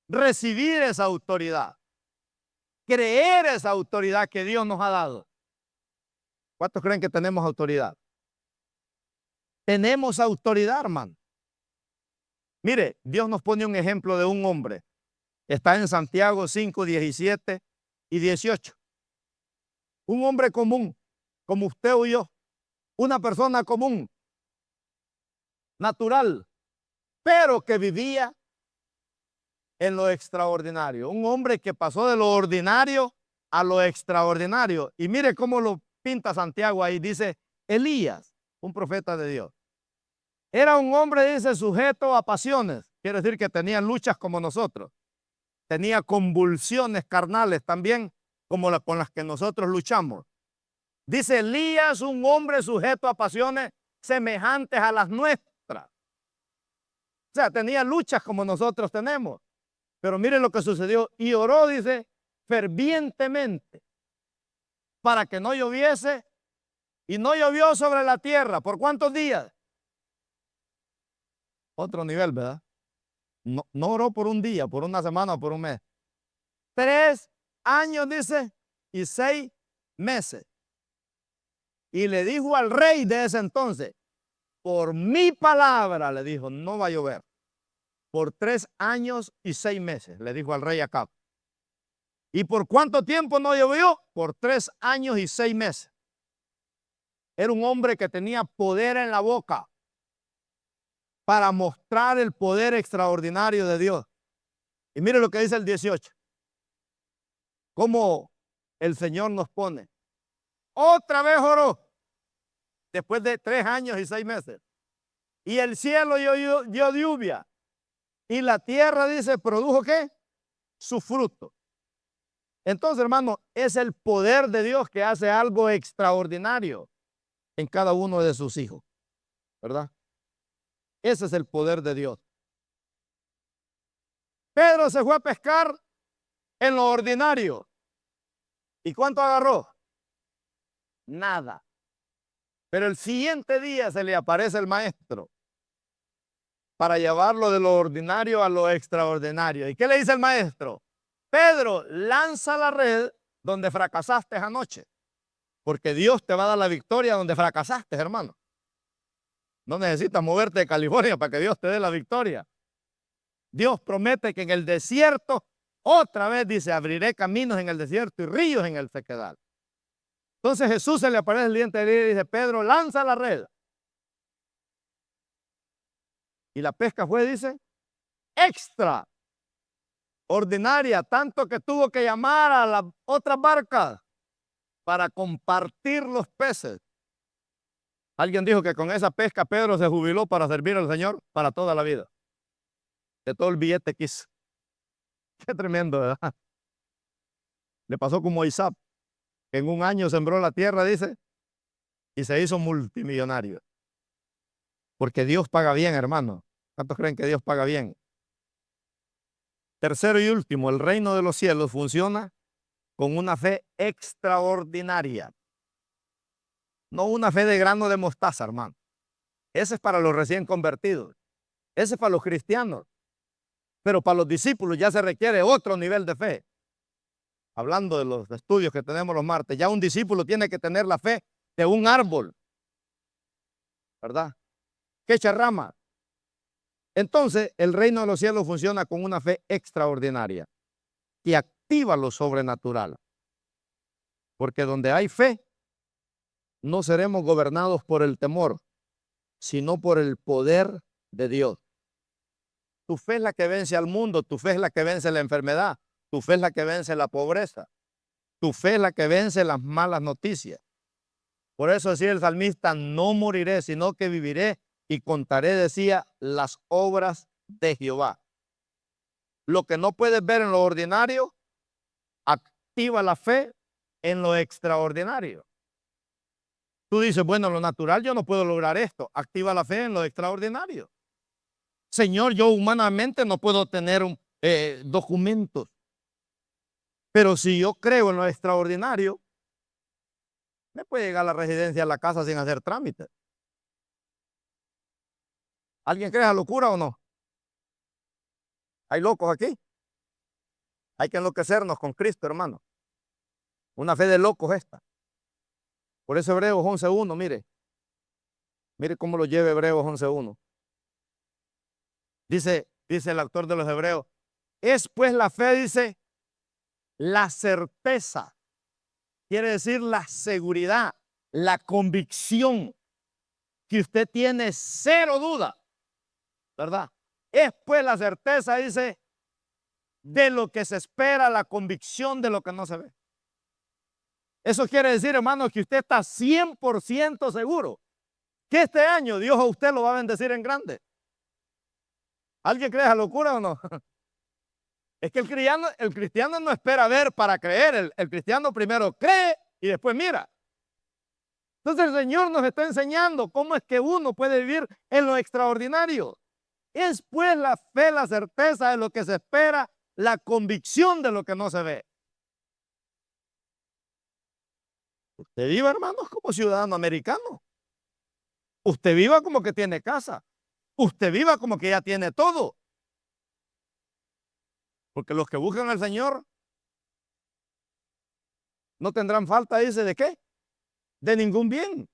Recibir esa autoridad. Creer esa autoridad que Dios nos ha dado. ¿Cuántos creen que tenemos autoridad? Tenemos autoridad, hermano. Mire, Dios nos pone un ejemplo de un hombre. Está en Santiago 5:17. y 18. Un hombre común, como usted o yo, una persona común, natural, pero que vivía en lo extraordinario. Un hombre que pasó de lo ordinario a lo extraordinario. Y mire cómo lo pinta Santiago ahí. Dice Elías, un profeta de Dios. Era un hombre, dice, sujeto a pasiones. Quiere decir que tenía luchas como nosotros. Tenía convulsiones carnales también como con las que nosotros luchamos. Dice Elías, un hombre sujeto a pasiones semejantes a las nuestras. O sea, tenía luchas como nosotros tenemos. Pero miren lo que sucedió. Y oró, dice, fervientemente para que no lloviese. Y no llovió sobre la tierra. ¿Por cuántos días? Otro nivel, ¿verdad? No oró por un día, por una semana o por un mes. 3 años, dice, y 6 meses. Y le dijo al rey de ese entonces, por mi palabra, le dijo, no va a llover. Por 3 años y 6 meses, le dijo al rey Acab. ¿Y por cuánto tiempo no llovió? Por 3 años y 6 meses. Era un hombre que tenía poder en la boca para mostrar el poder extraordinario de Dios. Y mire lo que dice el 18. Cómo el Señor nos pone. Otra vez oró, después de 3 años y 6 meses. Y el cielo dio lluvia. Y la tierra, dice, produjo ¿qué? Su fruto. Entonces, hermano, es el poder de Dios que hace algo extraordinario en cada uno de sus hijos, ¿verdad? Ese es el poder de Dios. Pedro se fue a pescar en lo ordinario. ¿Y cuánto agarró? Nada. Pero el siguiente día se le aparece el maestro para llevarlo de lo ordinario a lo extraordinario. ¿Y qué le dice el maestro? Pedro, lanza la red donde fracasaste anoche, porque Dios te va a dar la victoria donde fracasaste, hermano. No necesitas moverte de California para que Dios te dé la victoria. Dios promete que en el desierto, otra vez dice, abriré caminos en el desierto y ríos en el sequedal. Entonces Jesús se le aparece el diente de y dice, Pedro, lanza la red. Y la pesca fue, dice, extraordinaria, tanto que tuvo que llamar a las otras barcas para compartir los peces. Alguien dijo que con esa pesca Pedro se jubiló para servir al Señor para toda la vida. De todo el billete que hizo. Qué tremendo, ¿verdad? Le pasó como a Isaac, que en un año sembró la tierra, dice, y se hizo multimillonario. Porque Dios paga bien, hermano. ¿Cuántos creen que Dios paga bien? Tercero y último, el reino de los cielos funciona con una fe extraordinaria. No una fe de grano de mostaza, hermano. Ese es para los recién convertidos. Ese es para los cristianos. Pero para los discípulos ya se requiere otro nivel de fe. Hablando de los estudios que tenemos los martes, ya un discípulo tiene que tener la fe de un árbol, ¿verdad? Que echa ramas. Entonces, el reino de los cielos funciona con una fe extraordinaria que activa lo sobrenatural. Porque donde hay fe, no seremos gobernados por el temor, sino por el poder de Dios. Tu fe es la que vence al mundo, tu fe es la que vence la enfermedad, tu fe es la que vence la pobreza, tu fe es la que vence las malas noticias. Por eso decía el salmista, no moriré, sino que viviré y contaré, decía, las obras de Jehová. Lo que no puedes ver en lo ordinario, activa la fe en lo extraordinario. Tú dices, bueno, lo natural yo no puedo lograr esto. Activa la fe en lo extraordinario. Señor, yo humanamente no puedo tener documentos. Pero si yo creo en lo extraordinario, me puede llegar la residencia a la casa sin hacer trámite. ¿Alguien cree esa locura o no? ¿Hay locos aquí? Hay que enloquecernos con Cristo, hermano. Una fe de locos esta. Por eso Hebreos 11.1, mire. Mire cómo lo lleva Hebreos 11.1. Dice el autor de los Hebreos, es pues la fe, dice, La certeza quiere decir la seguridad, la convicción que usted tiene cero duda, ¿verdad? Es pues la certeza, dice, de lo que se espera, la convicción de lo que no se ve. Eso quiere decir, hermano, que usted está 100% seguro que este año Dios a usted lo va a bendecir en grande. ¿Alguien cree esa locura o no? Es que el cristiano no espera ver para creer. El cristiano primero cree y después mira. Entonces el Señor nos está enseñando cómo es que uno puede vivir en lo extraordinario. Es pues la fe, la certeza de lo que se espera, la convicción de lo que no se ve. Usted viva, hermanos, como ciudadano americano. Usted viva como que tiene casa. Usted viva como que ya tiene todo. Porque los que buscan al Señor no tendrán falta, dice, ¿de qué? De ningún bien.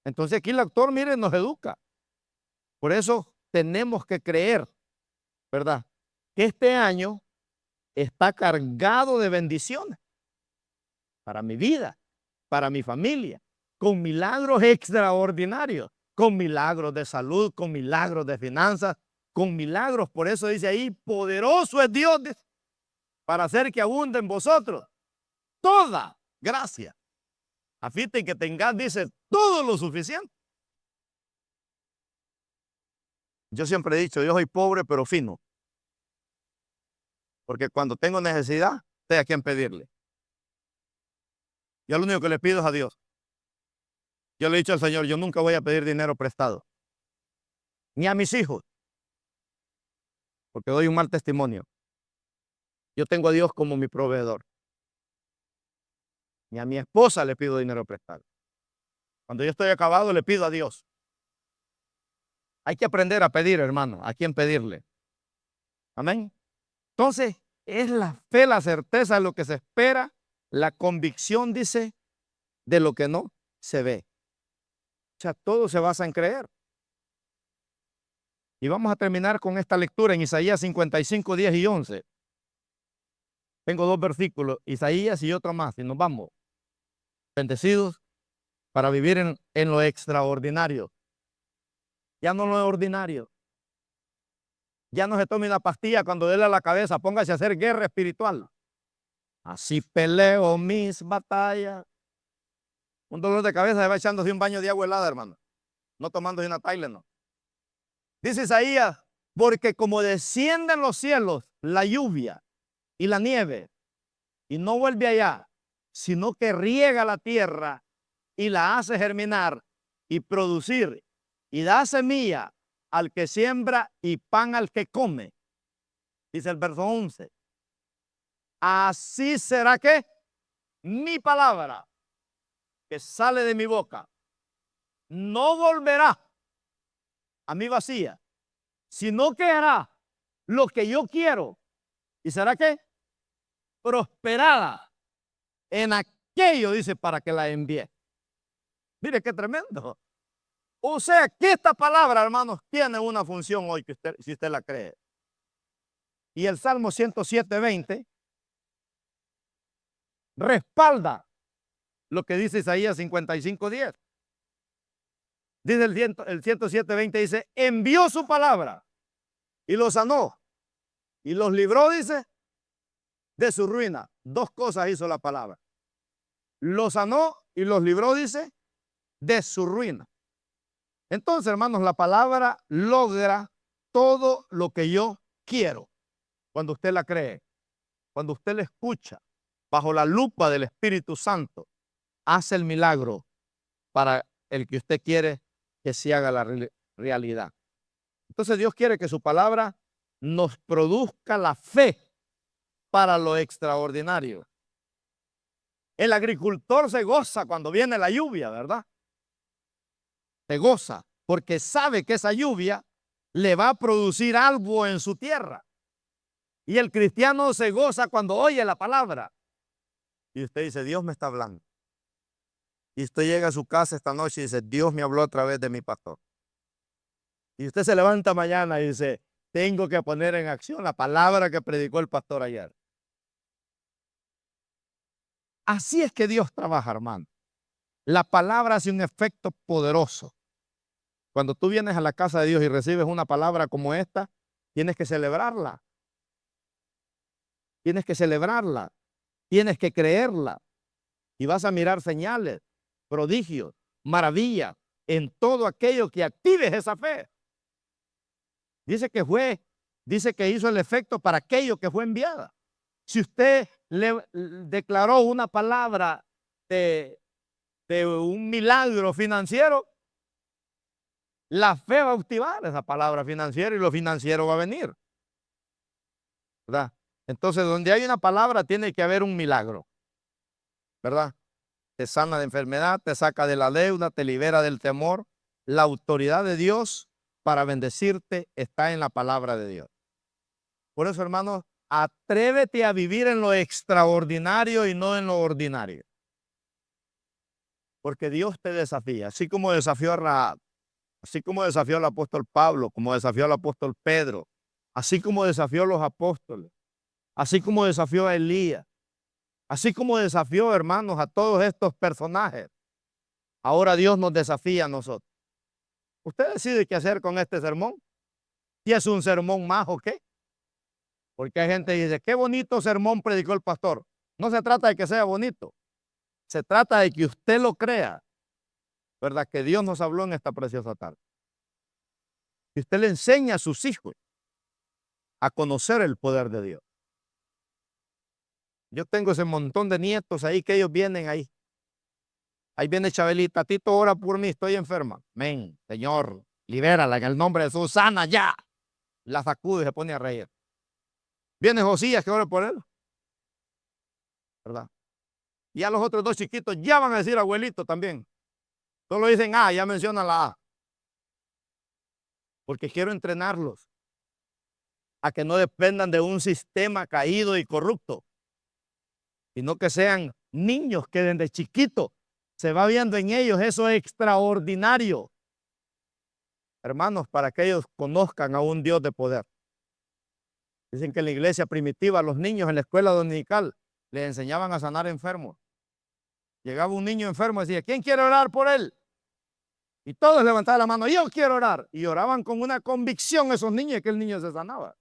Entonces aquí el autor, mire, nos educa. Por eso tenemos que creer, ¿verdad? Que este año está cargado de bendiciones para mi vida, para mi familia, con milagros extraordinarios, con milagros de salud, con milagros de finanzas, con milagros. Por eso dice ahí, poderoso es Dios para hacer que abunde en vosotros toda gracia, a fin de que tengáis, dice, todo lo suficiente. Yo siempre he dicho, yo soy pobre pero fino, porque cuando tengo necesidad, sé a quién pedirle. Yo lo único que le pido es a Dios. Yo le he dicho al Señor, yo nunca voy a pedir dinero prestado, ni a mis hijos, porque doy un mal testimonio. Yo tengo a Dios como mi proveedor. Ni a mi esposa le pido dinero prestado. Cuando yo estoy acabado, le pido a Dios. Hay que aprender a pedir, hermano, a quién pedirle. Amén. Entonces, es la fe, la certeza de lo que se espera, la convicción, dice, de lo que no se ve. O sea, todo se basa en creer. Y vamos a terminar con esta lectura en Isaías 55, 10 y 11. Tengo dos versículos, Isaías y otro más, y nos vamos. Bendecidos para vivir en lo extraordinario. Ya no lo ordinario. Ya no se tome una pastilla cuando duele la cabeza, póngase a hacer guerra espiritual. Así peleo mis batallas. Un dolor de cabeza se va echándose un baño de agua helada, hermano. No tomándose una Tylenol, no. Dice Isaías, porque como descienden los cielos la lluvia y la nieve, y no vuelve allá, sino que riega la tierra y la hace germinar y producir, y da semilla al que siembra y pan al que come. Dice el verso 11. Así será que mi palabra que sale de mi boca no volverá a mí vacía, sino que hará lo que yo quiero. ¿Y será que? Prosperada en aquello, dice, para que la envíe. Mire qué tremendo. O sea que esta palabra, hermanos, tiene una función hoy, que usted, si usted la cree. Y el Salmo 107, 20 respalda lo que dice Isaías 55, 10. Dice el 107, 20, dice, envió su palabra y los sanó y los libró, dice, de su ruina. Dos cosas hizo la palabra. Los sanó y los libró, dice, de su ruina. Entonces, hermanos, la palabra logra todo lo que yo quiero cuando usted la cree, cuando usted la escucha bajo la lupa del Espíritu Santo, hace el milagro para el que usted quiere que se haga la realidad. Entonces Dios quiere que su palabra nos produzca la fe para lo extraordinario. El agricultor se goza cuando viene la lluvia, ¿verdad? Se goza porque sabe que esa lluvia le va a producir algo en su tierra. Y el cristiano se goza cuando oye la palabra. Y usted dice, Dios me está hablando. Y usted llega a su casa esta noche y dice, Dios me habló a través de mi pastor. Y usted se levanta mañana y dice, tengo que poner en acción la palabra que predicó el pastor ayer. Así es que Dios trabaja, hermano. La palabra hace un efecto poderoso. Cuando tú vienes a la casa de Dios y recibes una palabra como esta, tienes que celebrarla. Tienes que celebrarla. Tienes que creerla. Y vas a mirar señales, prodigios, maravillas en todo aquello que actives esa fe. Dice que hizo el efecto para aquello que fue enviada. Si usted le declaró una palabra de un milagro financiero, la fe va a activar esa palabra financiera y lo financiero va a venir, ¿verdad? Entonces, donde hay una palabra, tiene que haber un milagro, ¿verdad? Te sana de enfermedad, te saca de la deuda, te libera del temor. La autoridad de Dios para bendecirte está en la palabra de Dios. Por eso, hermanos, atrévete a vivir en lo extraordinario y no en lo ordinario. Porque Dios te desafía, así como desafió a Rahab, así como desafió al apóstol Pablo, como desafió al apóstol Pedro, así como desafió a los apóstoles, así como desafió a Elías, así como desafió, hermanos, a todos estos personajes. Ahora Dios nos desafía a nosotros. Usted decide qué hacer con este sermón. Si es un sermón más o qué. Porque hay gente que dice, qué bonito sermón predicó el pastor. No se trata de que sea bonito. Se trata de que usted lo crea. ¿Verdad? Que Dios nos habló en esta preciosa tarde. Que usted le enseña a sus hijos a conocer el poder de Dios. Yo tengo ese montón de nietos ahí que ellos vienen ahí. Ahí viene Chabelita, Tito, ora por mí, estoy enferma. Amén, Señor, libérala en el nombre de Jesús, sana ya. La sacude y se pone a reír. Viene Josías, que ore por él, ¿verdad? Y a los otros dos chiquitos ya van a decir abuelito también. Solo dicen ya mencionan la A. Porque quiero entrenarlos a que no dependan de un sistema caído y corrupto, sino que sean niños que desde chiquitos se va viendo en ellos eso extraordinario. Hermanos, para que ellos conozcan a un Dios de poder. Dicen que en la iglesia primitiva, los niños en la escuela dominical les enseñaban a sanar enfermos. Llegaba un niño enfermo y decía, ¿quién quiere orar por él? Y todos levantaban la mano, yo quiero orar. Y oraban con una convicción esos niños que el niño se sanaba.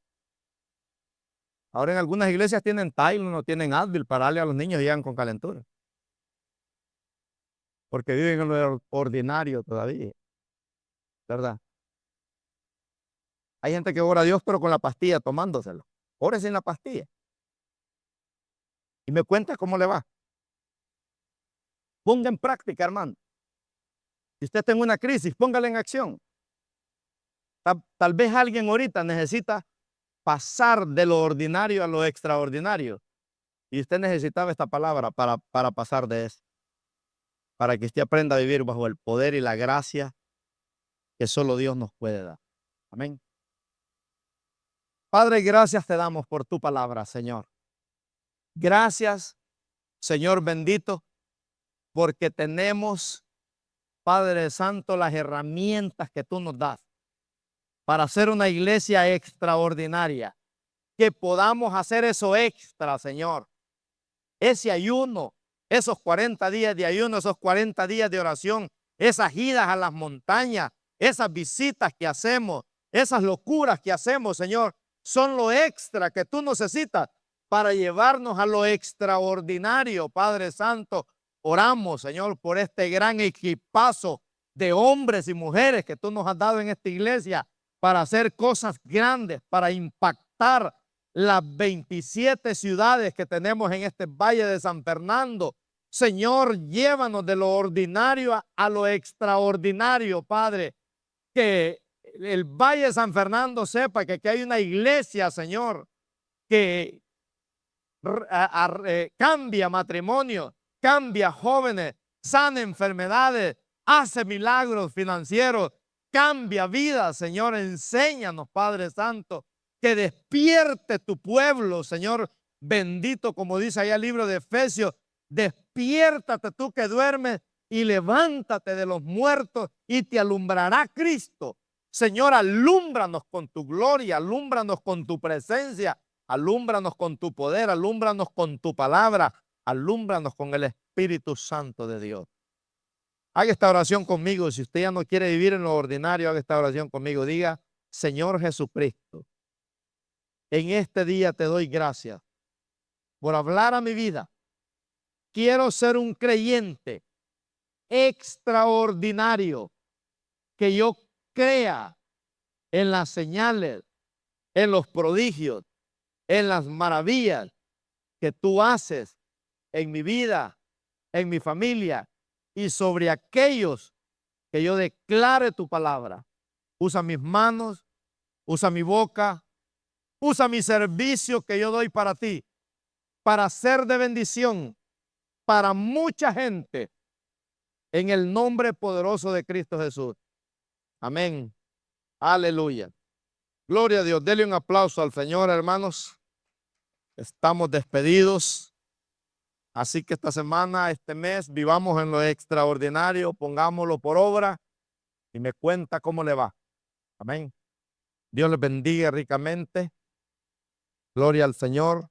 Ahora en algunas iglesias tienen Tylenol, no tienen Advil para darle a los niños y llegan con calentura. Porque viven en lo ordinario todavía, ¿verdad? Hay gente que ora a Dios pero con la pastilla tomándoselo. Ore sin la pastilla. Y me cuenta cómo le va. Ponga en práctica, hermano. Si usted tiene una crisis, póngala en acción. Tal vez alguien ahorita necesita pasar de lo ordinario a lo extraordinario. Y usted necesitaba esta palabra para pasar de eso. Para que usted aprenda a vivir bajo el poder y la gracia que solo Dios nos puede dar. Amén. Padre, gracias te damos por tu palabra, Señor. Gracias, Señor bendito, porque tenemos, Padre Santo, las herramientas que tú nos das para hacer una iglesia extraordinaria. Que podamos hacer eso extra, Señor. Ese ayuno, esos 40 días de ayuno, esos 40 días de oración, esas idas a las montañas, esas visitas que hacemos, esas locuras que hacemos, Señor, son lo extra que tú necesitas para llevarnos a lo extraordinario, Padre Santo. Oramos, Señor, por este gran equipazo de hombres y mujeres que tú nos has dado en esta iglesia para hacer cosas grandes, para impactar las 27 ciudades que tenemos en este Valle de San Fernando. Señor, llévanos de lo ordinario a lo extraordinario, Padre. Que el Valle de San Fernando sepa que aquí hay una iglesia, Señor, que cambia matrimonio, cambia jóvenes, sana enfermedades, hace milagros financieros, cambia vidas, Señor. Enséñanos, Padre Santo, que despierte tu pueblo, Señor bendito, como dice allá el libro de Efesios. Despiértate tú que duermes y levántate de los muertos y te alumbrará Cristo. Señor, alúmbranos con tu gloria, alúmbranos con tu presencia, alúmbranos con tu poder, alúmbranos con tu palabra. Alúmbranos con el Espíritu Santo de Dios. Haga esta oración conmigo. Si usted ya no quiere vivir en lo ordinario, haga esta oración conmigo. Diga, Señor Jesucristo, en este día te doy gracias por hablar a mi vida. Quiero ser un creyente extraordinario, que yo crea en las señales, en los prodigios, en las maravillas que tú haces en mi vida, en mi familia y sobre aquellos que yo declare tu palabra. Usa mis manos, usa mi boca, usa mi servicio que yo doy para ti, para ser de bendición para mucha gente, en el nombre poderoso de Cristo Jesús. Amén. Aleluya. Gloria a Dios. Dele un aplauso al Señor, hermanos. Estamos despedidos. Así que esta semana, este mes, vivamos en lo extraordinario, pongámoslo por obra y me cuenta cómo le va. Amén. Dios les bendiga ricamente. Gloria al Señor.